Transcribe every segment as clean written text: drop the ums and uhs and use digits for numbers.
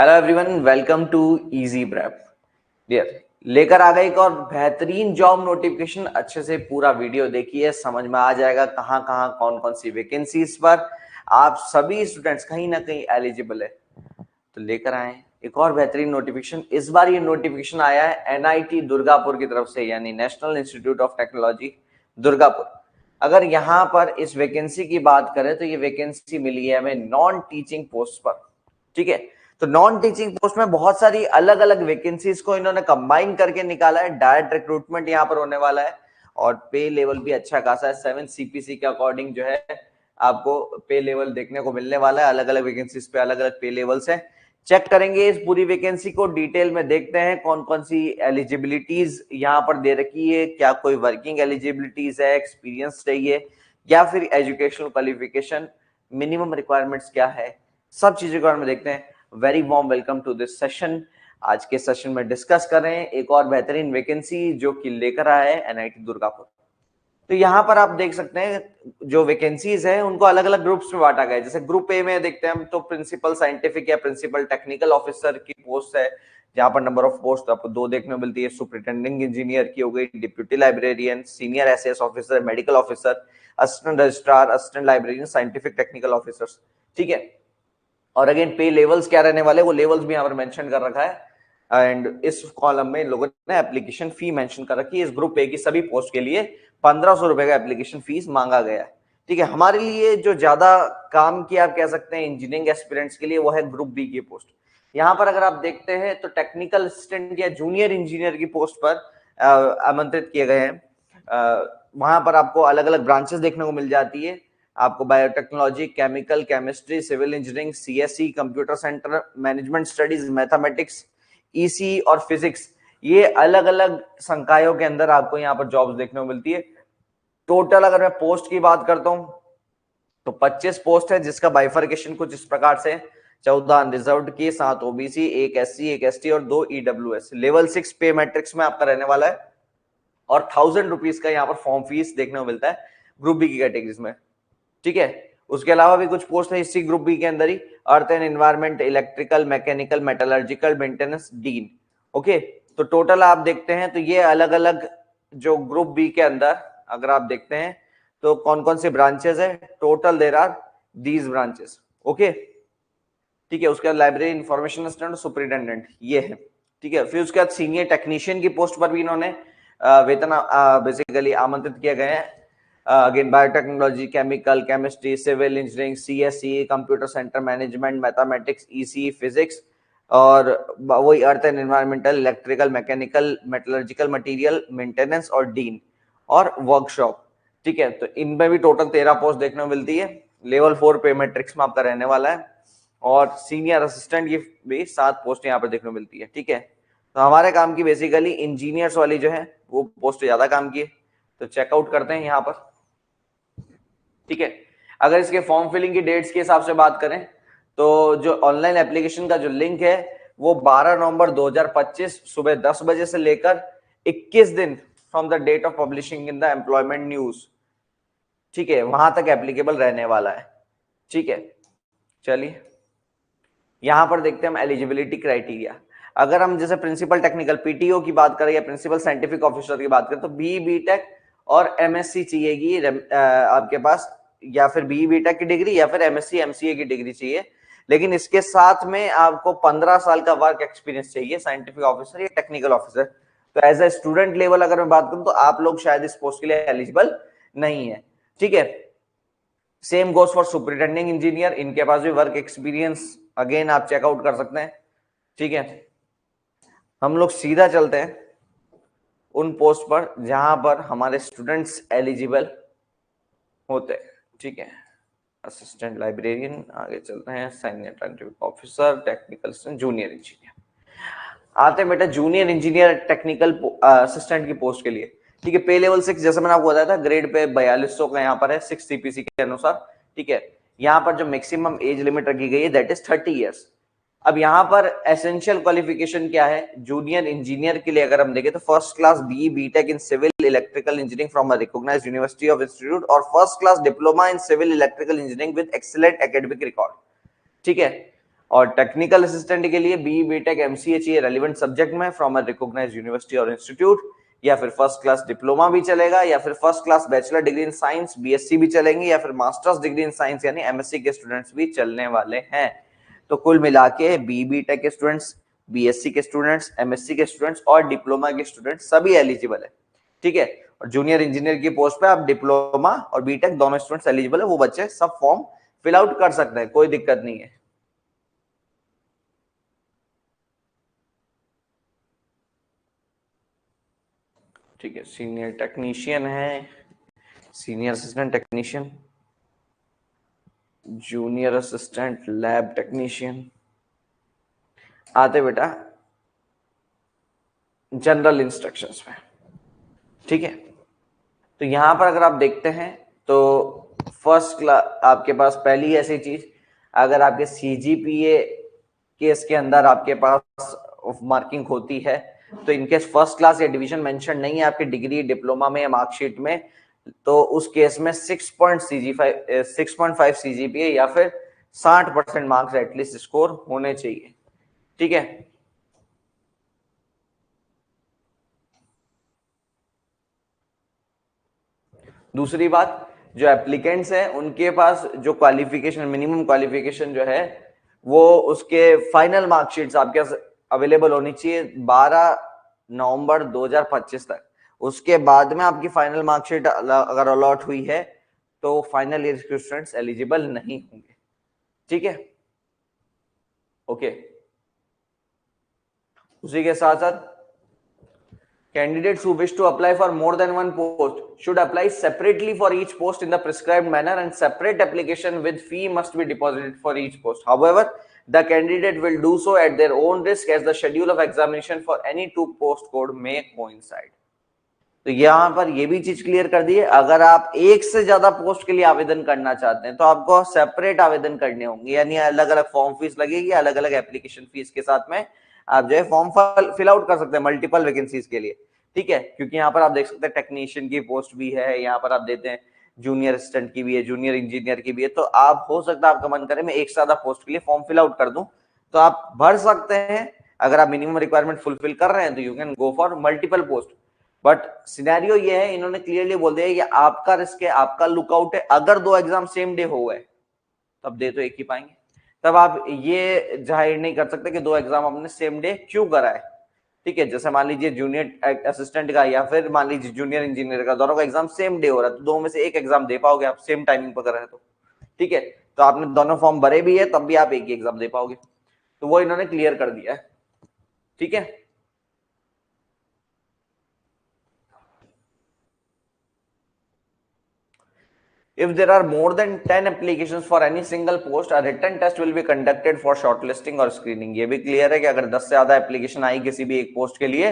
Hello everyone, welcome to Easy Prep. Dear, लेकर आ गए एक और बेहतरीन जॉब नोटिफिकेशन। अच्छे से पूरा वीडियो देखिए, समझ में आ जाएगा कहाँ कहाँ कौन कौन सी वैकेंसीज पर आप सभी स्टूडेंट्स कहीं ना कहीं एलिजिबल है। तो लेकर आए एक और बेहतरीन नोटिफिकेशन। इस बार ये नोटिफिकेशन आया है एनआईटी दुर्गापुर की तरफ से, यानी national institute of technology Durgapur. अगर यहाँ पर इस वैकेंसी की बात करें तो ये वैकेंसी मिली है हमें नॉन टीचिंग पोस्ट पर। ठीक है, तो नॉन टीचिंग पोस्ट में बहुत सारी अलग अलग वैकेंसीज को इन्होंने कंबाइन करके निकाला है। डायरेक्ट रिक्रूटमेंट यहाँ पर होने वाला है और पे लेवल भी अच्छा खासा है। 7 CPC के अकॉर्डिंग जो है आपको पे लेवल देखने को मिलने वाला है। अलग अलग वैकेंसीज पे अलग अलग पे लेवल्स है। चेक करेंगे इस पूरी वैकेंसी को डिटेल में, देखते हैं कौन कौन सी एलिजिबिलिटीज यहाँ पर दे रखी है, क्या कोई वर्किंग एलिजिबिलिटीज है, एक्सपीरियंस चाहिए या फिर एजुकेशनल क्वालिफिकेशन, मिनिमम रिक्वायरमेंट्स क्या है, सब चीजों के बारे में देखते हैं। Very warm welcome to this session. आज के सेशन में डिस्कस कर रहे हैं एक और बेहतरीन वैकेंसी जो कि लेकर आया है एनआईटी दुर्गापुर। तो यहाँ पर आप देख सकते हैं जो वैकेंसीज है उनको अलग अलग ग्रुप्स में बांटा गया है। जैसे ग्रुप ए में देखते हैं हम तो प्रिंसिपल साइंटिफिक या प्रिंसिपल टेक्निकल ऑफिसर की पोस्ट है, जहां पर नंबर ऑफ पोस्ट आपको 2 देखने को मिलती है। सुपरिटेंडिंग इंजीनियर की हो गई, deputy librarian, senior SS officer, medical officer, assistant registrar, assistant librarian, scientific technical officers. ठीक है, और अगेन पे लेवल्स क्या रहने वाले, वो लेवल्स भी यहाँ पर मेंशन कर रखा है। एंड इस कॉलम में लोगों ने एप्लीकेशन फी मेंशन कर रखी है। इस ग्रुप ए की सभी पोस्ट के लिए 1500 रुपए का एप्लीकेशन फीस मांगा गया है। ठीक है, हमारे लिए जो ज्यादा काम की आप कह सकते हैं इंजीनियरिंग एस्पिरेंट्स के लिए, वो है ग्रुप बी की पोस्ट। यहाँ पर अगर आप देखते हैं तो टेक्निकल असिस्टेंट या जूनियर इंजीनियर की पोस्ट पर आमंत्रित किए गए हैं। वहां पर आपको अलग अलग ब्रांचेस देखने को मिल जाती है। आपको biotechnology, chemical, chemistry, civil engineering, CSC, computer centre, management studies, mathematics, EC और फिजिक्स, ये अलग अलग संकायों के अंदर आपको यहाँ पर जॉब्स देखने को मिलती है। टोटल अगर मैं पोस्ट की बात करता हूं तो 25 पोस्ट है, जिसका बाइफर्केशन कुछ इस प्रकार से 14 अनरिजर्व्ड की, 7 ओबीसी, 1 एससी, 1 एसटी और 2 ईडब्ल्यूएस। लेवल 6 पे मैट्रिक्स में आपका रहने वाला है और 1000 रुपीज का यहाँ पर फॉर्म फीस देखने को मिलता है ग्रुप बी की कैटेगरीज में। ठीक है, उसके अलावा भी कुछ पोस्ट है इसी ग्रुप बी के अंदर ही, earth and environment, electrical, mechanical, metallurgical, maintenance, dean. Okay, तो टोटल आप देखते हैं तो ये अलग अलग जो ग्रुप बी के अंदर अगर आप देखते हैं तो कौन कौन से ब्रांचेस है, total there are these branches. Okay, ठीक है, उसके बाद लाइब्रेरी इंफॉर्मेशन असिस्टेंट, सुपरिटेंडेंट ये है। ठीक है, फिर उसके बाद सीनियर टेक्नीशियन की पोस्ट पर भी इन्होंने वेतन बेसिकली आमंत्रित किए गए हैं। Again biotechnology, chemical, chemistry, civil engineering, CSC, computer centre management, mathematics, EC, physics और वही earth and environmental, electrical, mechanical, metallurgical, material maintenance और डीन और वर्कशॉप। ठीक है, तो इनमें भी टोटल 13 पोस्ट देखने को मिलती है। लेवल 4 पे मैट्रिक्स में आपका रहने वाला है और सीनियर असिस्टेंट की भी 7 पोस्ट यहाँ पर देखने को मिलती है। ठीक है, तो हमारे काम की बेसिकली इंजीनियर्स वाली जो है वो पोस्ट ज्यादा काम की है, तो चेकआउट करते हैं यहाँ पर। ठीक है, अगर इसके फॉर्म फिलिंग की डेट्स के हिसाब से बात करें तो जो ऑनलाइन एप्लीकेशन का जो लिंक है वो 12 नवंबर 2025 सुबह 10 बजे से लेकर 21 दिन from the date of publishing in the employment news, ठीक है, वहां तक एप्लीकेबल रहने वाला है। ठीक है, चलिए यहां पर देखते हैं हम एलिजिबिलिटी क्राइटेरिया। अगर हम जैसे प्रिंसिपल टेक्निकल पीटीओ की बात करें या प्रिंसिपल साइंटिफिक ऑफिसर की बात करें तो बीटेक और एमएससी चाहिएगी आपके पास, या फिर बीटेक की डिग्री या फिर एमएससी एमसीए की डिग्री चाहिए। लेकिन इसके साथ में आपको 15 साल का वर्क एक्सपीरियंस चाहिए साइंटिफिक ऑफिसर या टेक्निकल ऑफिसर। तो एज ए स्टूडेंट लेवल अगर मैं बात करूं तो आप लोग शायद इस पोस्ट के लिए एलिजिबल नहीं है। ठीक है, same goes for superintending engineer, इनके पास भी वर्क एक्सपीरियंस अगेन आप चेकआउट कर सकते हैं। ठीक है, हम लोग सीधा चलते हैं उन पोस्ट पर जहां पर हमारे स्टूडेंट्स एलिजिबल होते हैं। ठीक है, असिस्टेंट लाइब्रेरियन, आगे चलते हैं senior scientific officer, technical junior engineer. आते हैं बेटा जूनियर इंजीनियर टेक्निकल असिस्टेंट की पोस्ट के लिए। ठीक है, पे लेवल 6 जैसे मैंने आपको बताया था, ग्रेड पे 4200 का यहाँ पर है 6 सीपीसी के अनुसार। ठीक है, यहाँ पर जो मैक्सिमम एज लिमिट रखी गई है दैट इज 30 ईयर्स। अब यहाँ पर एसेंशियल क्वालिफिकेशन क्या है जूनियर इंजीनियर के लिए अगर हम देखें तो first class BE BTech in civil electrical engineering from a recognised university of institute और first class diploma in civil electrical engineering with excellent academic record. ठीक है, और टेक्निकल असिस्टेंट के लिए बी बीटेक एमसीए चाहिए रेलिवेंट सब्जेक्ट में from a recognised university और institute, या फिर फर्स्ट क्लास डिप्लोमा भी चलेगा, या फिर first class bachelor degree in science BSc भी चलेंगे, या फिर मास्टर्स डिग्री इन साइंस यानी एमएससी के स्टूडेंट्स भी चलने वाले हैं। तो कुल मिला के बी बीटेक के स्टूडेंट्स, बीएससी के स्टूडेंट्स, एमएससी के स्टूडेंट्स और डिप्लोमा के स्टूडेंट्स सभी एलिजिबल है। ठीक है, और जूनियर इंजीनियर की पोस्ट पे आप डिप्लोमा और बीटेक दोनों स्टूडेंट्स एलिजिबल है, वो बच्चे सब फॉर्म फिल आउट कर सकते हैं, कोई दिक्कत नहीं है। ठीक है, सीनियर टेक्नीशियन है, senior assistant technician, junior assistant lab technician, आते बेटा जनरल इंस्ट्रक्शंस में। ठीक है, तो यहां पर अगर आप देखते हैं तो फर्स्ट क्लास आपके पास पहली ऐसी चीज, अगर आपके सीजीपीए केस के अंदर आपके पास मार्किंग होती है तो इनकेस फर्स्ट क्लास या डिवीजन मेंशन नहीं है आपकी डिग्री डिप्लोमा में या मार्कशीट में, तो उस केस में 6.5 सीजीपीए या फिर 60% मार्क्स एटलीस्ट स्कोर होने चाहिए। ठीक है, दूसरी बात, जो एप्लीकेंट्स हैं उनके पास जो क्वालिफिकेशन, मिनिमम क्वालिफिकेशन जो है वो उसके फाइनल मार्कशीट्स आपके पास अवेलेबल होनी चाहिए 12 नवंबर 2025 तक। उसके बाद में आपकी फाइनल मार्कशीट अगर अलॉट हुई है तो फाइनल ईयर के स्टूडेंट्स एलिजिबल नहीं होंगे। ठीक है, ओके। उसी के साथ साथ candidates who wish to apply for more than one post should apply separately for each post in the prescribed manner, and separate application with fee must be deposited for each post. However, the candidate will do so at their own risk as the schedule of examination for any two post code may coincide. तो यहां पर ये भी चीज clear कर दी है, अगर आप एक से ज्यादा पोस्ट के लिए आवेदन करना चाहते हैं तो आपको सेपरेट आवेदन करने होंगे, यानी अलग अलग फॉर्म फीस लगेगी, अलग अलग एप्लीकेशन फीस के साथ में आप जो है फॉर्म फिल आउट कर सकते हैं मल्टीपल वैकेंसीज के लिए। ठीक है, क्योंकि यहाँ पर आप देख सकते हैं टेक्नीशियन की पोस्ट भी है, यहाँ पर आप देते हैं जूनियर असिस्टेंट की भी है, जूनियर इंजीनियर की भी है, तो आप हो सकता है आपका मन करे मैं एक से ज्यादा पोस्ट के लिए फॉर्म फिल आउट कर दूं, तो आप भर सकते हैं। अगर आप मिनिमम रिक्वायरमेंट फुलफिल कर रहे हैं तो you can go for multiple post. But scenario ये है, इन्होंने क्लियरली बोल दिया कि आपका रिस्क है, आपका लुकआउट है, अगर दो एग्जाम सेम डे हो गए तब दे तो एक ही पाएंगे, तब आप ये जाहिर नहीं कर सकते कि दो एग्जाम आपने सेम डे क्यों कराए। ठीक है, जैसे मान लीजिए जूनियर असिस्टेंट का या फिर मान लीजिए जूनियर इंजीनियर का, दोनों का एग्जाम सेम डे हो रहा है, तो दो में से एक एग्जाम दे पाओगे आप सेम टाइमिंग पर कर रहे हैं तो। ठीक है, तो आपने दोनों फॉर्म भरे भी है तब भी आप एक ही एग्जाम दे पाओगे, तो वो इन्होंने क्लियर कर दिया है। ठीक है, if there are more than 10 applications for any single post, a written test will be conducted for shortlisting और screening। ये भी क्लियर है कि अगर 10 से ज्यादा एप्लीकेशन आई किसी भी एक पोस्ट के लिए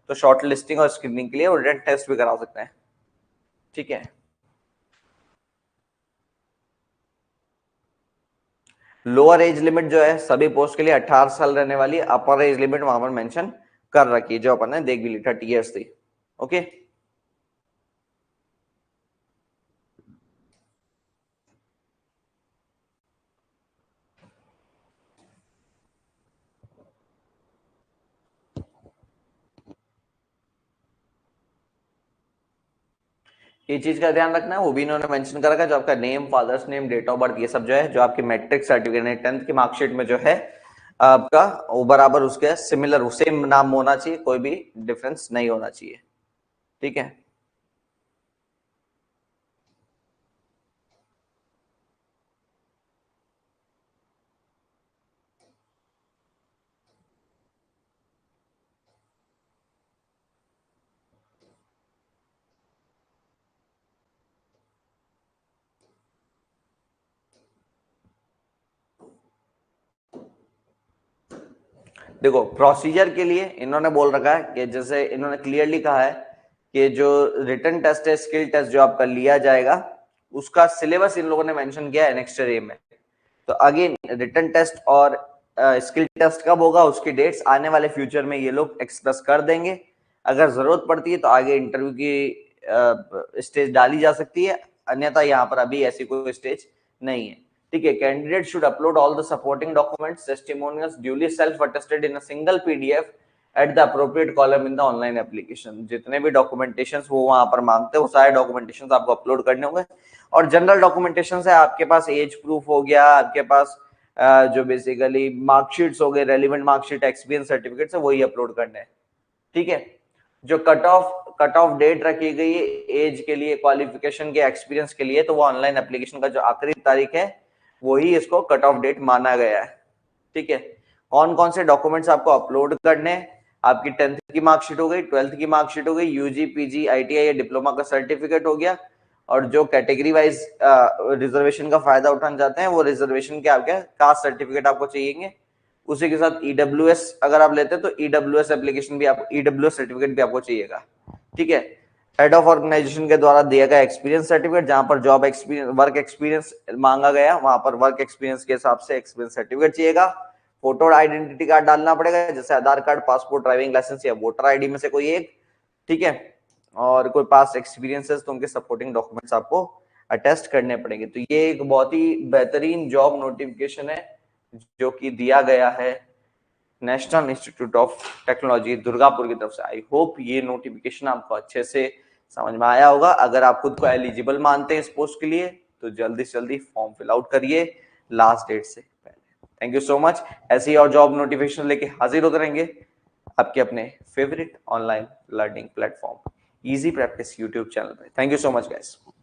तो शॉर्टलिस्टिंग और स्क्रीनिंग के लिए रिटन टेस्ट भी करा सकते हैं। ठीक है, लोअर एज लिमिट जो है सभी पोस्ट के लिए 18 साल रहने वाली, अपर एज लिमिट वहां पर मेंशन कर रखी है जो अपन ने देख भी ली 30 इयर्स थी। ओके, ये चीज का ध्यान रखना है, वो भी इन्होंने मेंशन कर रखा है, जो आपका name, father's name, date of birth, ये सब जो है जो आपकी मैट्रिक सर्टिफिकेट 10th की मार्कशीट में जो है आपका वो बराबर उसके सिमिलर सेम नाम होना चाहिए, कोई भी डिफरेंस नहीं होना चाहिए। ठीक है, देखो प्रोसीजर के लिए इन्होंने बोल रखा है कि जैसे इन्होंने क्लियरली कहा है कि जो रिटन टेस्ट है, स्किल टेस्ट जो आपका लिया जाएगा, उसका सिलेबस इन लोगों ने मेंशन किया है नेक्स्ट ईयर में। तो अगेन रिटन टेस्ट और स्किल टेस्ट कब होगा उसकी डेट्स आने वाले फ्यूचर में ये लोग एक्सप्रेस कर देंगे। अगर जरूरत पड़ती है तो आगे इंटरव्यू की स्टेज डाली जा सकती है, अन्यथा यहाँ पर अभी ऐसी कोई स्टेज नहीं है। ठीक है। Candidate should upload all the supporting documents testimonials duly self attested in a single PDF at the appropriate column in the online application. जितने भी डॉक्यूमेंटेशन वो वहां पर मांगते हैं वो सारे डॉक्यूमेंटेशन आपको अपलोड करने होंगे। और जनरल डॉक्यूमेंटेशन है आपके पास एज प्रूफ हो गया, आपके पास जो बेसिकली मार्कशीट्स हो गए, रेलिवेंट मार्कशीट, एक्सपीरियंस सर्टिफिकेट्स है, वही अपलोड करने हैं। ठीक है। जो कट ऑफ डेट रखी गई है एज के लिए, क्वालिफिकेशन के, एक्सपीरियंस के लिए, तो वो ऑनलाइन एप्लीकेशन का जो आखिरी तारीख है वही इसको कट ऑफ डेट माना गया है। ठीक है। कौन कौन से डॉक्यूमेंट्स आपको अपलोड करने हैं? आपकी 10th की मार्कशीट हो गई, 12th की मार्कशीट हो गई, यूजी, पीजी, आईटीआई या डिप्लोमा का सर्टिफिकेट हो गया। और जो कैटेगरी वाइज रिजर्वेशन का फायदा उठाना चाहते हैं वो रिजर्वेशन के आपके कास्ट सर्टिफिकेट आपको चाहिए। उसी के साथ ईडब्ल्यूएस अगर आप लेते हैं तो ईडब्ल्यूएस एप्लीकेशन भी आपको, ईडब्ल्यूएस सर्टिफिकेट भी आपको चाहिएगा। ठीक है। हेड ऑफ ऑर्गेनाइजेशन के द्वारा दिया गया एक्सपीरियंस सर्टिफिकेट, जहां पर जॉब एक्सपीरियंस, वर्क एक्सपीरियंस मांगा गया, वहां पर वर्क एक्सपीरियंस के हिसाब से एक्सपीरियंस सर्टिफिकेट चाहिएगा। फोटो और आइडेंटिटी कार्ड डालना पड़ेगा, जैसे आधार कार्ड, पासपोर्ट, ड्राइविंग लाइसेंस या वोटर आईडी में से कोई एक। ठीक है। और कोई पास एक्सपीरियंसेस तो उनके सपोर्टिंग डॉक्यूमेंट्स आपको अटेस्ट करने पड़ेंगे। तो ये एक बहुत ही बेहतरीन जॉब नोटिफिकेशन है जो कि दिया गया है national institute of technology Durgapur की तरफ से। आई होप ये नोटिफिकेशन आपको अच्छे से समझ में आया होगा। अगर आप खुद को एलिजिबल मानते हैं इस पोस्ट के लिए तो जल्दी से जल्दी फॉर्म फिल आउट करिए लास्ट डेट से पहले। Thank you so much. ऐसे ही और जॉब नोटिफिकेशन लेके हाजिर होते रहेंगे आपके अपने favourite online learning platform easy practice YouTube channel पे। Thank you so much guys.